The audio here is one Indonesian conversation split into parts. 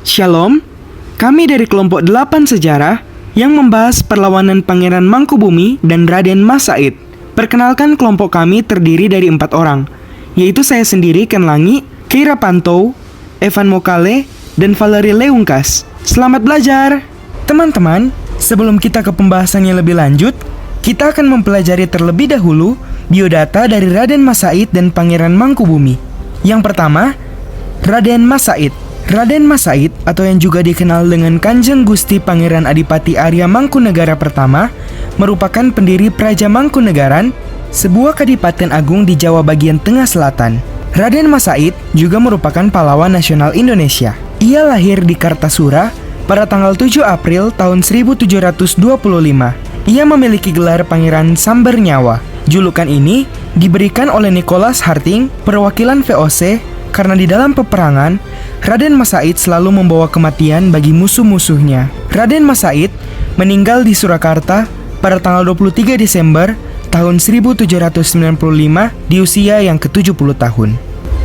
Shalom, kami dari kelompok 8 Sejarah yang membahas perlawanan Pangeran Mangkubumi dan Raden Mas Said. Perkenalkan, kelompok kami terdiri dari 4 orang, yaitu saya sendiri, Ken Langi, Keira Pantou, Evan Mokale, dan Valerie Leungkas. Selamat belajar! Teman-teman, sebelum kita ke pembahasannya lebih lanjut, kita akan mempelajari terlebih dahulu biodata dari Raden Mas Said dan Pangeran Mangkubumi. Yang pertama, Raden Mas Said. Raden Mas Said, atau yang juga dikenal dengan Kanjeng Gusti Pangeran Adipati Arya Mangkunegara pertama, merupakan pendiri Praja Mangkunegaran, sebuah kadipaten agung di Jawa bagian tengah selatan. Raden Mas Said juga merupakan pahlawan nasional Indonesia. Ia lahir di Kartasura pada tanggal 7 April tahun 1725. Ia memiliki gelar Pangeran Sambernyawa. Julukan ini diberikan oleh Nicholas Harting, perwakilan VOC, karena di dalam peperangan, Raden Mas Said selalu membawa kematian bagi musuh-musuhnya. Raden Mas Said meninggal di Surakarta pada tanggal 23 Desember tahun 1795 di usia yang ke-70 tahun.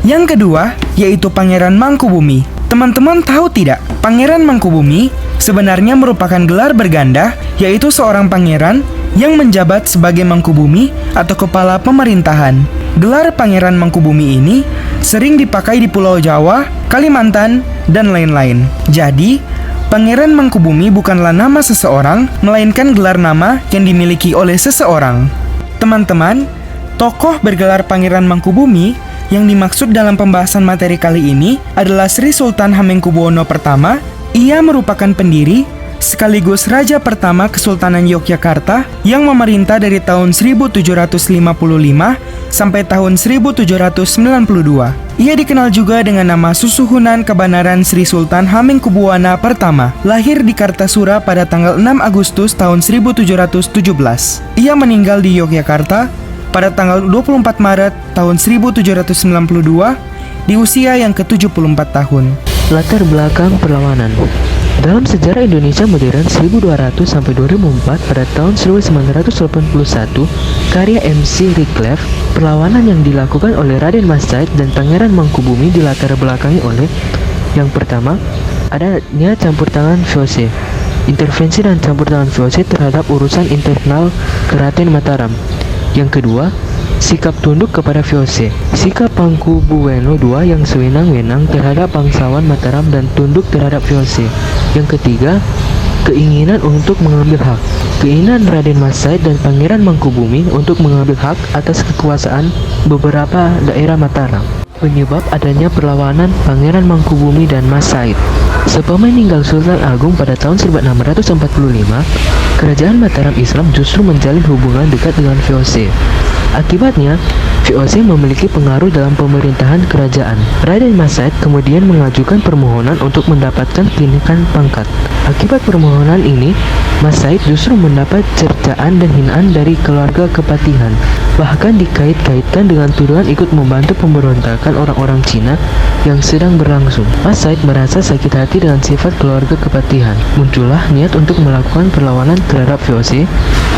Yang kedua, yaitu Pangeran Mangkubumi. Teman-teman tahu tidak, Pangeran Mangkubumi sebenarnya merupakan gelar berganda, yaitu seorang pangeran yang menjabat sebagai Mangkubumi atau kepala pemerintahan. Gelar Pangeran Mangkubumi ini sering dipakai di Pulau Jawa, Kalimantan, dan lain-lain. Jadi, Pangeran Mangkubumi bukanlah nama seseorang, melainkan gelar nama yang dimiliki oleh seseorang. Teman-teman, tokoh bergelar Pangeran Mangkubumi yang dimaksud dalam pembahasan materi kali ini adalah Sri Sultan Hamengkubuwono I. Ia merupakan pendiri sekaligus Raja pertama Kesultanan Yogyakarta yang memerintah dari tahun 1755 sampai tahun 1792. Ia dikenal juga dengan nama Susuhunan Kebenaran Sri Sultan Hamengkubuwana I. Lahir di Kartasura pada tanggal 6 Agustus tahun 1717. Ia meninggal di Yogyakarta pada tanggal 24 Maret tahun 1792 di usia yang ke-74 tahun. Latar belakang perlawanan. Dalam sejarah Indonesia modern 1200 sampai 2004, pada tahun 1981, karya MC Wycliffe, perlawanan yang dilakukan oleh Raden Mas Said dan Pangeran Mangkubumi dilatar belakangi oleh yang pertama, adanya campur tangan VOC. Intervensi dan campur tangan VOC terhadap urusan internal Keraton Mataram. Yang kedua, sikap tunduk kepada VOC. Sikap Mangkubuwono II yang sewenang-wenang terhadap bangsawan Mataram dan tunduk terhadap VOC. Yang ketiga, keinginan untuk mengambil hak. Keinginan Raden Mas Said dan Pangeran Mangkubumi untuk mengambil hak atas kekuasaan beberapa daerah Mataram. Penyebab adanya perlawanan Pangeran Mangkubumi dan Mas Said. Sepeninggal Sultan Agung pada tahun 1645, kerajaan Mataram Islam justru menjalin hubungan dekat dengan VOC. Akibatnya, VOC memiliki pengaruh dalam pemerintahan kerajaan. Raden Mas Said kemudian mengajukan permohonan untuk mendapatkan kenaikan pangkat. Akibat permohonan ini, Mas Said justru mendapat cercaan dan hinaan dari keluarga kepatihan. Bahkan dikait-kaitkan dengan tuduhan ikut membantu pemberontakan orang-orang Cina yang sedang berlangsung. Mas Said merasa sakit hati dengan sifat keluarga kepatihan. Muncullah niat untuk melakukan perlawanan terhadap VOC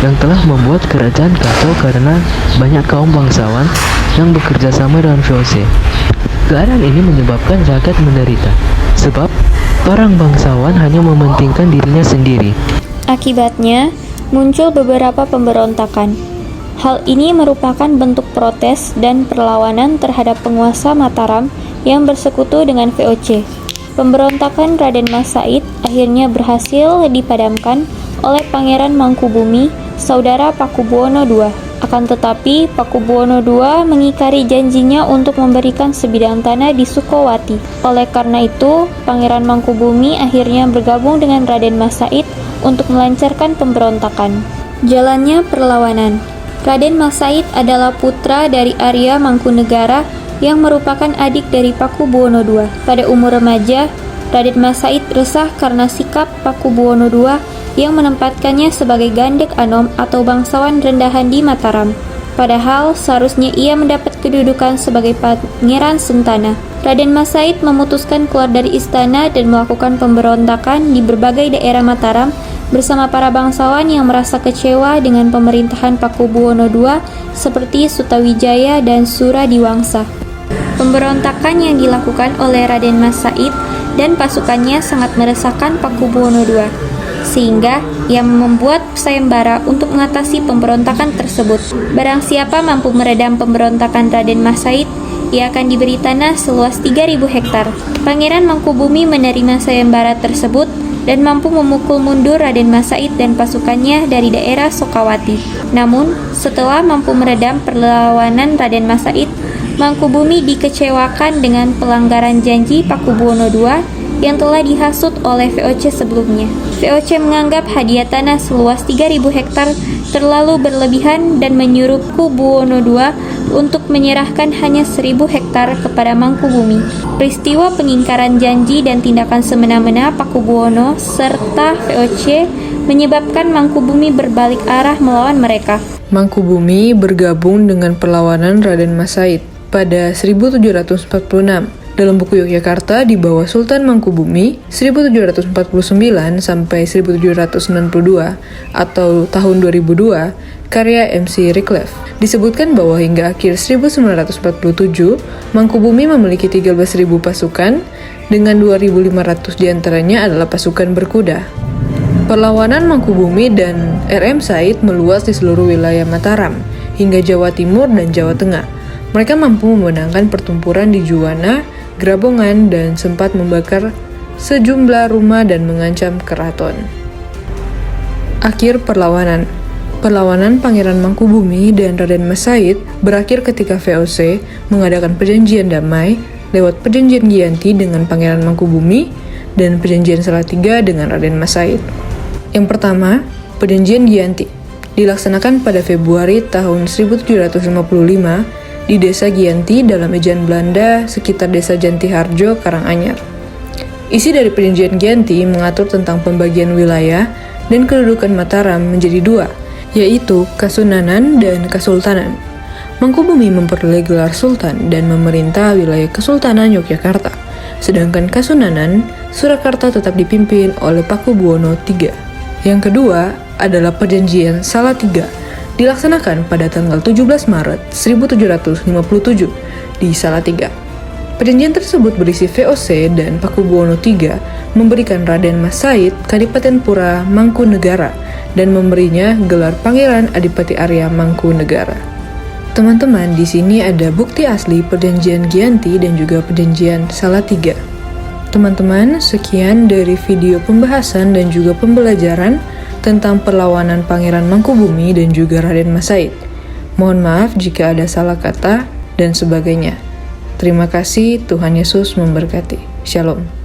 yang telah membuat kerajaan kacau karena banyak kaum bangsawan yang bekerja sama dengan VOC. Keadaan ini menyebabkan rakyat menderita, sebab orang bangsawan hanya mementingkan dirinya sendiri. Akibatnya, muncul beberapa pemberontakan. Hal ini merupakan bentuk protes dan perlawanan terhadap penguasa Mataram yang bersekutu dengan VOC. Pemberontakan Raden Mas Said akhirnya berhasil dipadamkan oleh Pangeran Mangkubumi, saudara Pakubuwono II. Akan tetapi, Pakubuwono II mengingkari janjinya untuk memberikan sebidang tanah di Sukowati. Oleh karena itu, Pangeran Mangkubumi akhirnya bergabung dengan Raden Mas Said untuk melancarkan pemberontakan. Jalannya perlawanan. Raden Mas Said adalah putra dari Arya Mangkunegara yang merupakan adik dari Pakubuwono II. Pada umur remaja, Raden Mas Said resah karena sikap Pakubuwono II yang menempatkannya sebagai gandek anom atau bangsawan rendahan di Mataram. Padahal seharusnya ia mendapat kedudukan sebagai Pangeran Sentana. Raden Mas Said memutuskan keluar dari istana dan melakukan pemberontakan di berbagai daerah Mataram bersama para bangsawan yang merasa kecewa dengan pemerintahan Pakubuwono II seperti Sutawijaya dan Suradiwangsa. Pemberontakan yang dilakukan oleh Raden Mas Said dan pasukannya sangat meresahkan Pakubuwono II, sehingga ia membuat sayembara untuk mengatasi pemberontakan tersebut. Barang siapa mampu meredam pemberontakan Raden Mas Said, ia akan diberi tanah seluas 3.000 hektar. Pangeran Mangkubumi menerima sayembara tersebut dan mampu memukul mundur Raden Mas Said dan pasukannya dari daerah Sokawati. Namun, setelah mampu meredam perlawanan Raden Mas Said, Mangkubumi dikecewakan dengan pelanggaran janji Pakubuwono II yang telah dihasut oleh VOC sebelumnya. VOC menganggap hadiah tanah seluas 3.000 hektar terlalu berlebihan dan menyuruh Pakubuwono II untuk menyerahkan hanya 1.000 hektar kepada Mangkubumi. Peristiwa pengingkaran janji dan tindakan semena-mena Pakubuwono serta VOC menyebabkan Mangkubumi berbalik arah melawan mereka. Mangkubumi bergabung dengan perlawanan Raden Mas Said pada 1746. Dalam buku Yogyakarta di bawah Sultan Mangkubumi 1749 sampai 1792 atau tahun 2002 karya MC Reclef disebutkan bahwa hingga akhir 1947 Mangkubumi memiliki 13.000 pasukan dengan 2.500 diantaranya adalah pasukan berkuda. Perlawanan Mangkubumi dan RM Said meluas di seluruh wilayah Mataram hingga Jawa Timur dan Jawa Tengah. Mereka mampu memenangkan pertempuran di Juwana, Grabongan, dan sempat membakar sejumlah rumah dan mengancam keraton. Akhir perlawanan. Perlawanan Pangeran Mangkubumi dan Raden Mas Said berakhir ketika VOC mengadakan perjanjian damai lewat perjanjian Giyanti dengan Pangeran Mangkubumi dan perjanjian Salatiga dengan Raden Mas Said. Yang pertama, perjanjian Giyanti dilaksanakan pada Februari tahun 1755 di Desa Giyanti dalam ejaan Belanda sekitar Desa Jantiharjo, Karanganyar. Isi dari perjanjian Giyanti mengatur tentang pembagian wilayah dan kedudukan Mataram menjadi dua, yaitu Kasunanan dan Kasultanan. Mangkubumi memperoleh gelar Sultan dan memerintah wilayah Kesultanan Yogyakarta, sedangkan Kasunanan Surakarta tetap dipimpin oleh Pakubuwono III. Yang kedua adalah perjanjian Salatiga, dilaksanakan pada tanggal 17 Maret 1757 di Salatiga. Perjanjian tersebut berisi VOC dan Pakubuwono III memberikan Raden Mas Said Kadipaten Pura Mangkunegara dan memberinya gelar Pangeran Adipati Arya Mangkunegara. Teman-teman, di sini ada bukti asli perjanjian Giyanti dan juga perjanjian Salatiga. Teman-teman, sekian dari video pembahasan dan juga pembelajaran tentang perlawanan Pangeran Mangkubumi dan juga Raden Mas Said. Mohon maaf jika ada salah kata dan sebagainya. Terima kasih, Tuhan Yesus memberkati. Shalom.